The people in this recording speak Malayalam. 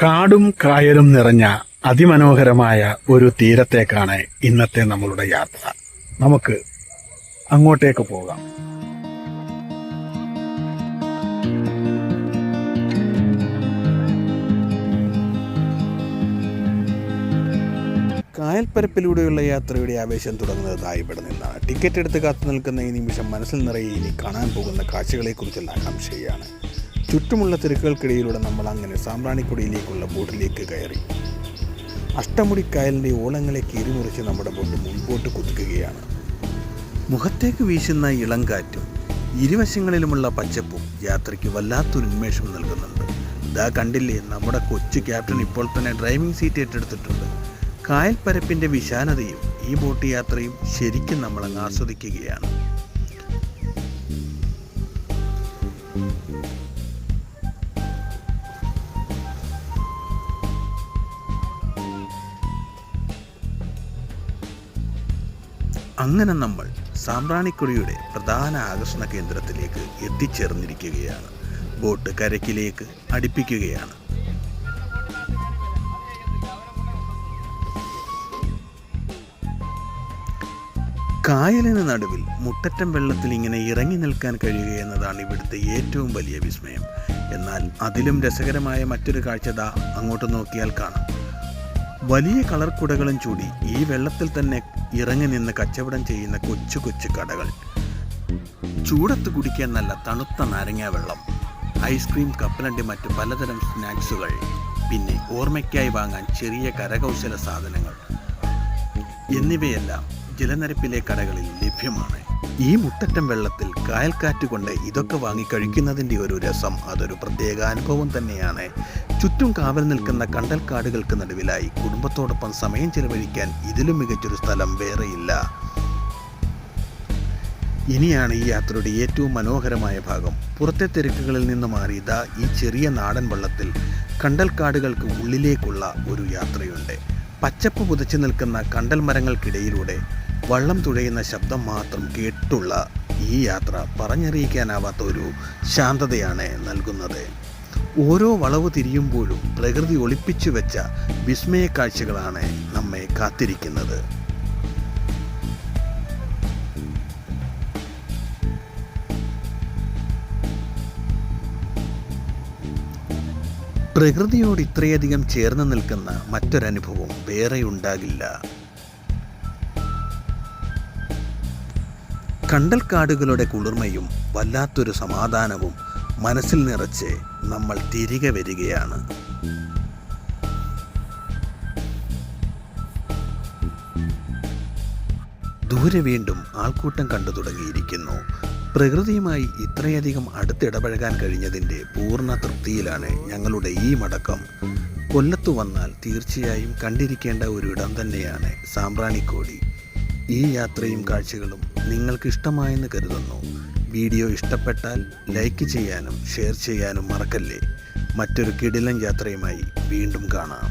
കാടും കായലും നിറഞ്ഞ അതിമനോഹരമായ ഒരു തീരത്തേക്കാണ് ഇന്നത്തെ നമ്മളുടെ യാത്ര. നമുക്ക് അങ്ങോട്ടേക്ക് പോകാം. കായൽപ്പരപ്പിലൂടെയുള്ള യാത്രയുടെ ആവേശം തുടങ്ങുന്നത് ഇവിടെ നിന്നാണ്. ടിക്കറ്റ് എടുത്ത് കാത്തു നിൽക്കുന്ന ഈ നിമിഷം മനസ്സിൽ നിറയെ ഇനി കാണാൻ പോകുന്ന കാഴ്ചകളെക്കുറിച്ചുള്ള ആകാംക്ഷയാണ്. ചുറ്റുമുള്ള തിരക്കുകൾക്കിടയിലൂടെ നമ്മൾ അങ്ങനെ സാമ്പ്രാണിക്കൊടിയിലേക്കുള്ള ബോട്ടിലേക്ക് കയറി. അഷ്ടമുടി കായലിൻ്റെ ഓളങ്ങളെ കീറിമുറിച്ച് നമ്മുടെ ബോട്ട് മുൻപോട്ട് കുതിക്കുകയാണ്. മുഖത്തേക്ക് വീശുന്ന ഇളം കാറ്റും ഇരുവശങ്ങളിലുമുള്ള പച്ചപ്പും യാത്രയ്ക്ക് വല്ലാത്തൊരു ഉന്മേഷം നൽകുന്നുണ്ട്. ഇതാ കണ്ടില്ലേ, നമ്മുടെ കൊച്ചു ക്യാപ്റ്റൻ ഇപ്പോൾ തന്നെ ഡ്രൈവിംഗ് സീറ്റ് ഏറ്റെടുത്തിട്ടുണ്ട്. കായൽപ്പരപ്പിൻ്റെ വിശാലതയും ഈ ബോട്ട് യാത്രയും ശരിക്കും നമ്മളങ്ങ് ആസ്വദിക്കുകയാണ്. അങ്ങനെ നമ്മൾ സാമ്പ്രാണിക്കൊടിയുടെ പ്രധാന ആകർഷണ കേന്ദ്രത്തിലേക്ക് എത്തിച്ചേർന്നിരിക്കുകയാണ്. ബോട്ട് കരയ്ക്കിലേക്ക് അടുപ്പിക്കുകയാണ്. കായലിന് നടുവിൽ മുട്ടറ്റം വെള്ളത്തിൽ ഇങ്ങനെ ഇറങ്ങി നിൽക്കാൻ കഴിയുക എന്നതാണ് ഇവിടുത്തെ ഏറ്റവും വലിയ വിസ്മയം. എന്നാൽ അതിലും രസകരമായ മറ്റൊരു കാഴ്ച ദാ അങ്ങോട്ട് നോക്കിയാൽ കാണാം. വലിയ കളർ കുടകളും ചൂടി ഈ വെള്ളത്തിൽ തന്നെ ഇറങ്ങി നിന്ന് കച്ചവടം ചെയ്യുന്ന കൊച്ചു കൊച്ചു കടകൾ. ചൂടത്ത് കുടിക്കാൻ നല്ല തണുത്ത നാരങ്ങ വെള്ളം, ഐസ്ക്രീം, കപ്പലണ്ടി, മറ്റു പലതരം സ്നാക്സുകൾ, പിന്നെ ഓർമ്മയ്ക്കായി വാങ്ങാൻ ചെറിയ കരകൗശല സാധനങ്ങൾ എന്നിവയെല്ലാം ജലനിരപ്പിലെ കടകളിൽ ലഭ്യമാണ്. ഈ മുട്ടറ്റം വെള്ളത്തിൽ കായൽക്കാറ്റ് കൊണ്ട് ഇതൊക്കെ വാങ്ങിക്കഴിക്കുന്നതിൻ്റെ ഒരു രസം അതൊരു പ്രത്യേക അനുഭവം തന്നെയാണ്. ചുറ്റും കാവൽ നിൽക്കുന്ന കണ്ടൽക്കാടുകൾക്ക് നടുവിലായി കുടുംബത്തോടൊപ്പം സമയം ചെലവഴിക്കാൻ ഇതിലും മികച്ചൊരു സ്ഥലം വേറെയില്ല. ഇനിയാണ് ഈ യാത്രയുടെ ഏറ്റവും മനോഹരമായ ഭാഗം. പുറത്തെ തിരക്കുകളിൽ നിന്ന് മാറി ഇതാ ഈ ചെറിയ നാടൻ വള്ളത്തിൽ കണ്ടൽക്കാടുകൾക്ക് ഉള്ളിലേക്കുള്ള ഒരു യാത്രയുണ്ട്. പച്ചപ്പ് പുതച്ചു നിൽക്കുന്ന കണ്ടൽ മരങ്ങൾക്കിടയിലൂടെ വള്ളം തുഴയുന്ന ശബ്ദം മാത്രം കേട്ടുള്ള ഈ യാത്ര പറഞ്ഞറിയിക്കാനാവാത്ത ഒരു ശാന്തതയാണ് നൽകുന്നത്. ഓരോ വളവ് തിരിയുമ്പോഴും പ്രകൃതി ഒളിപ്പിച്ചു വെച്ച വിസ്മയ കാഴ്ചകളാണ് നമ്മെ കാത്തിരിക്കുന്നത്. പ്രകൃതിയോട് ഇത്രയധികം ചേർന്ന് നിൽക്കുന്ന മറ്റൊരനുഭവം വേറെയുണ്ടാകില്ല. കണ്ടൽക്കാടുകളുടെ കുളിർമയും വല്ലാത്തൊരു സമാധാനവും മനസ്സിൽ നിറച്ച് നമ്മൾ തിരികെ വരികയാണ്. ദൂരെ വീണ്ടും ആൾക്കൂട്ടം കണ്ടു തുടങ്ങിയിരിക്കുന്നു. പ്രകൃതിയുമായി ഇത്രയധികം അടുത്തിടപഴകാൻ കഴിഞ്ഞതിൻ്റെ പൂർണ്ണ തൃപ്തിയിലാണ് ഞങ്ങളുടെ ഈ മടക്കം. കൊല്ലത്തു വന്നാൽ തീർച്ചയായും കണ്ടിരിക്കേണ്ട ഒരു ഇടം തന്നെയാണ് സാമ്പ്രാണിക്കോടി. ഈ യാത്രയും കാഴ്ചകളും നിങ്ങൾക്ക് ഇഷ്ടമായെന്ന് കരുതുന്നു. വീഡിയോ ഇഷ്ടപ്പെട്ടാൽ ലൈക്ക് ചെയ്യാനും ഷെയർ ചെയ്യാനും മറക്കല്ലേ. മറ്റൊരു കിടിലൻ യാത്രയുമായി വീണ്ടും കാണാം.